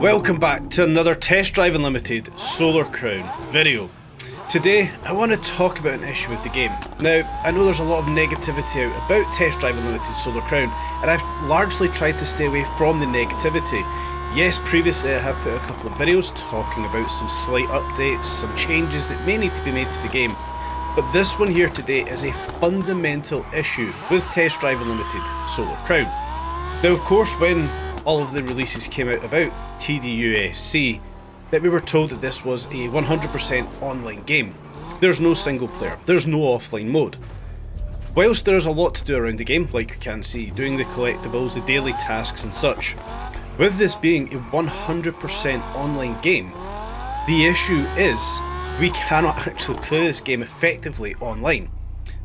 Welcome back to another Test Drive Unlimited Solar Crown video. Today I want to talk about an issue with the game. Now, I know there's a lot of negativity out about Test Drive Unlimited Solar Crown, and I've largely tried to stay away from the negativity. Yes, previously I have put a couple of videos talking about some slight updates, some changes that may need to be made to the game, but this one here today is a fundamental issue with Test Drive Unlimited Solar Crown. Now, of course, when all of the releases came out about TDUSC, that we were told that this was a 100% online game. There's no single player, there's no offline mode. Whilst there's a lot to do around the game, like you can see, doing the collectibles, the daily tasks and such, with this being a 100% online game, the issue is we cannot actually play this game effectively online.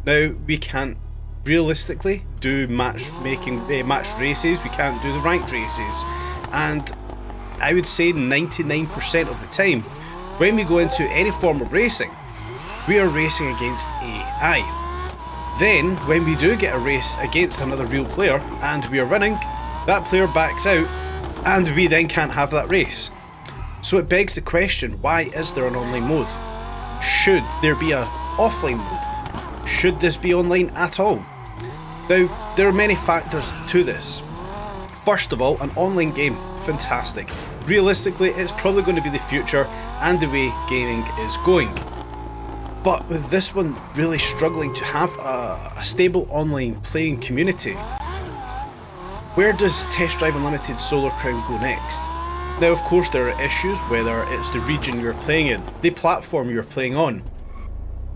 Now, we can't realistically do match races, we can't do the ranked races, and I would say 99% of the time when we go into any form of racing, we are racing against AI. Then when we do get a race against another real player and we are winning, that player backs out and we then can't have that race. So it begs the question, why is there an online mode? Should there be an offline mode? Should this be online at all? Now, there are many factors to this. First of all, an online game, fantastic. Realistically, it's probably going to be the future and the way gaming is going. But with this one really struggling to have a stable online playing community, where does Test Drive Unlimited Solar Crown go next? Now, of course, there are issues, whether it's the region you're playing in, the platform you're playing on.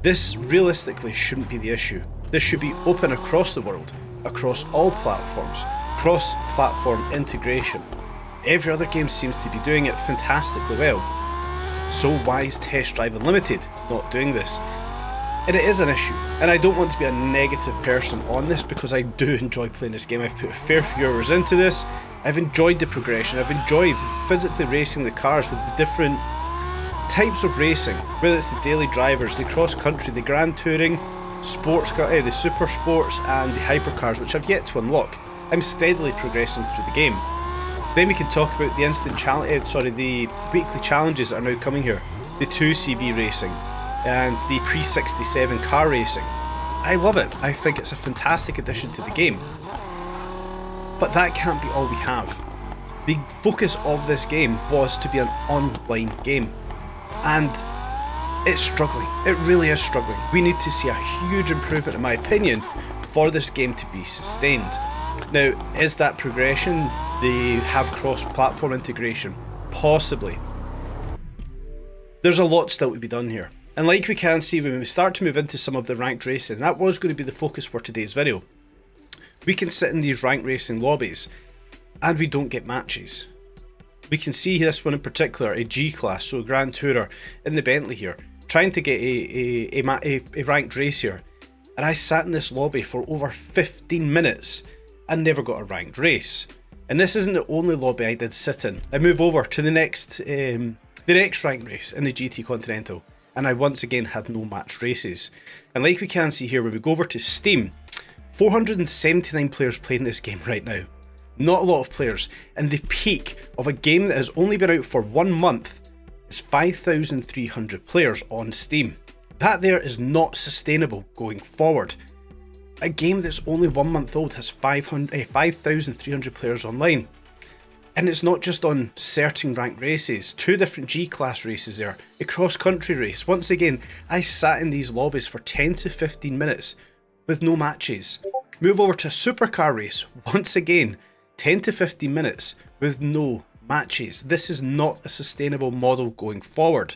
This realistically shouldn't be the issue. This should be open across the world, across all platforms, cross-platform integration. Every other game seems to be doing it fantastically well. So why is Test Drive Unlimited not doing this? And it is an issue, and I don't want to be a negative person on this because I do enjoy playing this game. I've put a fair few hours into this. I've enjoyed the progression. I've enjoyed physically racing the cars with the different types of racing, whether it's the daily drivers, the cross-country, the grand touring, sports car, the super sports and the hypercars, which I've yet to unlock. I'm steadily progressing through the game. Then we can talk about the the weekly challenges that are now coming here. The 2CV racing and the pre-67 car racing. I love it. I think it's a fantastic addition to the game. But that can't be all we have. The focus of this game was to be an online game. And it's struggling. It really is struggling. We need to see a huge improvement, in my opinion, for this game to be sustained. Now, is that progression? They have cross-platform integration? Possibly. There's a lot still to be done here. And like we can see, when we start to move into some of the ranked racing, that was going to be the focus for today's video. We can sit in these ranked racing lobbies and we don't get matches. We can see this one in particular, a G-Class, so a Grand Tourer in the Bentley here, trying to get a ranked race here. And I sat in this lobby for over 15 minutes and never got a ranked race. And this isn't the only lobby I did sit in. I move over to the next ranked race in the GT Continental, and I once again had no match races. And like we can see here, when we go over to Steam, 479 players playing this game right now. Not a lot of players, and the peak of a game that has only been out for 1 month is 5,300 players on Steam. That there is not sustainable going forward. A game that's only 1 month old has 5,300 players online. And it's not just on certain ranked races, 2 different G-Class races there, a cross-country race. Once again, I sat in these lobbies for 10 to 15 minutes with no matches. Move over to a supercar race, once again, 10 to 15 minutes with no matches. This is not a sustainable model going forward.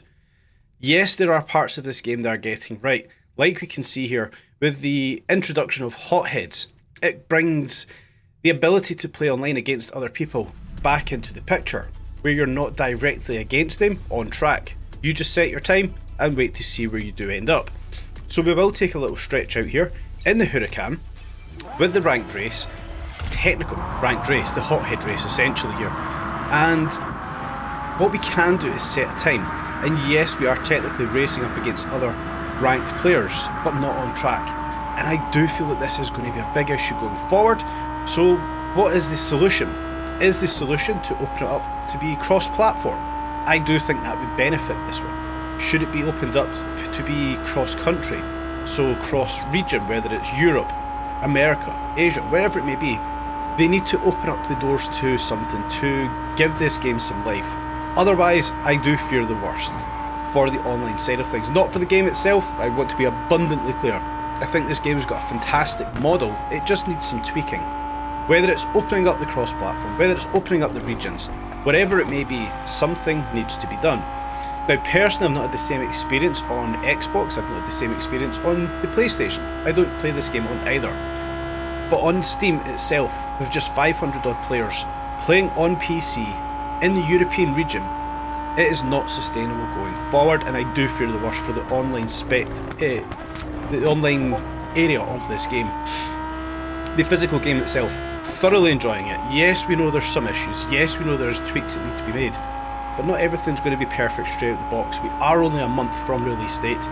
Yes, there are parts of this game that are getting right. Like we can see here, with the introduction of hotheads, it brings the ability to play online against other people back into the picture, where you're not directly against them on track. You just set your time and wait to see where you do end up. So we will take a little stretch out here in the Huracan with the ranked race, technical ranked race, the hothead race essentially here. And what we can do is set a time. And yes, we are technically racing up against other ranked players, but not on track. And I do feel that this is going to be a big issue going forward. So what is the solution? is the solution to open it up to be cross-platform. I do think that would benefit this one. Should it be opened up to be cross-country, so cross-region, whether it's Europe, America, Asia, wherever it may be, they need to open up the doors to something to give this game some life. Otherwise, I do fear the worst for the online side of things. Not for the game itself, I want to be abundantly clear. I think this game has got a fantastic model, it just needs some tweaking. Whether it's opening up the cross-platform, whether it's opening up the regions, whatever it may be, something needs to be done. Now personally, I've not had the same experience on Xbox, I've not had the same experience on the PlayStation. I don't play this game on either. But on Steam itself, with just 500 odd players playing on PC in the European region, it is not sustainable going forward, and I do fear the worst for the online the online area of this game. The physical game itself, thoroughly enjoying it. Yes, we know there's some issues, yes we know there's tweaks that need to be made, but not everything's going to be perfect straight out the box. We are only a month from release date.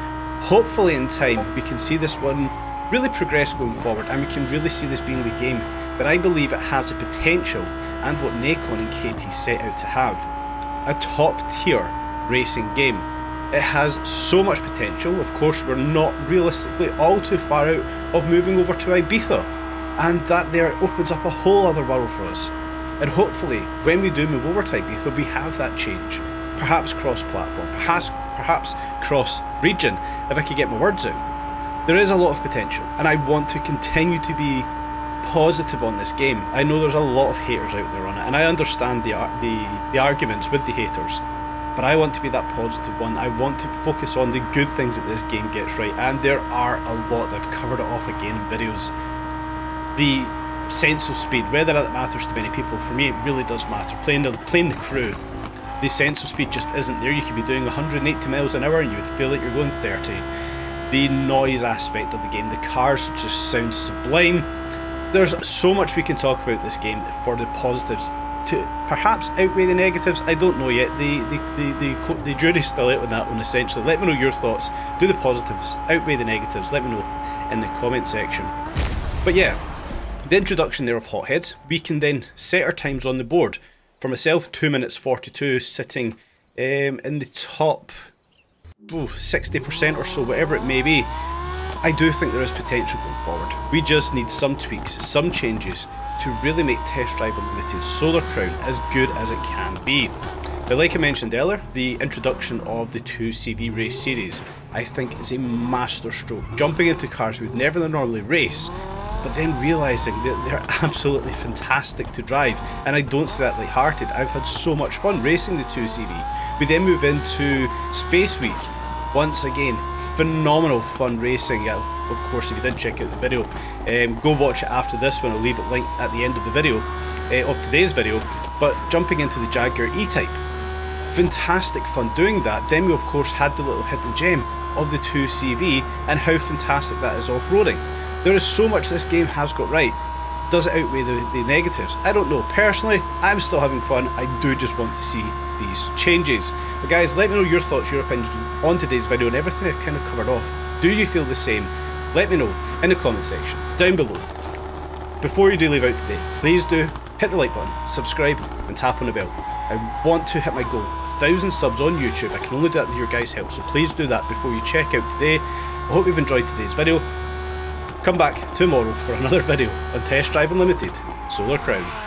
Hopefully in time we can see this one really progress going forward, and we can really see this being the game that I believe it has the potential and what Nacon and KT set out to have. A top tier racing game. It has so much potential. Of course, we're not realistically all too far out of moving over to Ibiza, and that there opens up a whole other world for us. And hopefully when we do move over to Ibiza, we have that change. Perhaps cross-platform, perhaps cross-region, if I could get my words out. There is a lot of potential, and I want to continue to be positive on this game. I know there's a lot of haters out there on it, and I understand the arguments with the haters, but I want to be that positive one. I want to focus on the good things that this game gets right, and there are a lot. I've covered it off again in videos. The sense of speed, whether that matters to many people, for me it really does matter. Playing the crew, the sense of speed just isn't there. You could be doing 180 miles an hour and you would feel like you're going 30. The noise aspect of the game, the cars just sound sublime. There's so much we can talk about this game for the positives to perhaps outweigh the negatives. I don't know yet. The jury's still out on that one, essentially. Let me know your thoughts. Do the positives outweigh the negatives? Let me know in the comment section. But yeah, the introduction there of Hotheads, we can then set our times on the board. For myself, 2 minutes 42, sitting in the top 60% or so, whatever it may be. I do think there is potential going forward. We just need some tweaks, some changes to really make Test Drive Unlimited Solar Crown as good as it can be. Now, like I mentioned earlier, the introduction of the 2CV race series I think is a master stroke. Jumping into cars we'd never normally race, but then realising that they're absolutely fantastic to drive, and I don't say that light-hearted. I've had so much fun racing the 2CV. We then move into Space Week. Once again, phenomenal fun racing. Yeah, of course, if you didn't check out the video, go watch it after this one. I'll leave it linked at the end of the video, of today's video. But jumping into the Jaguar E-Type, fantastic fun doing that. Then we of course had the little hidden gem of the 2CV and how fantastic that is off-roading. There is so much this game has got right. Does it outweigh the negatives? I don't know. Personally, I'm still having fun. I do just want to see these changes. But guys, let me know your thoughts, your opinions on today's video and everything I've kind of covered off. Do you feel the same? Let me know in the comment section down below. Before you do leave out today, please do hit the like button, subscribe and tap on the bell. I want to hit my goal, 1,000 subs on YouTube. I can only do that with your guys' help, so please do that before you check out today. I hope you've enjoyed today's video. Come back tomorrow for another video on Test Drive Unlimited Solar Crown.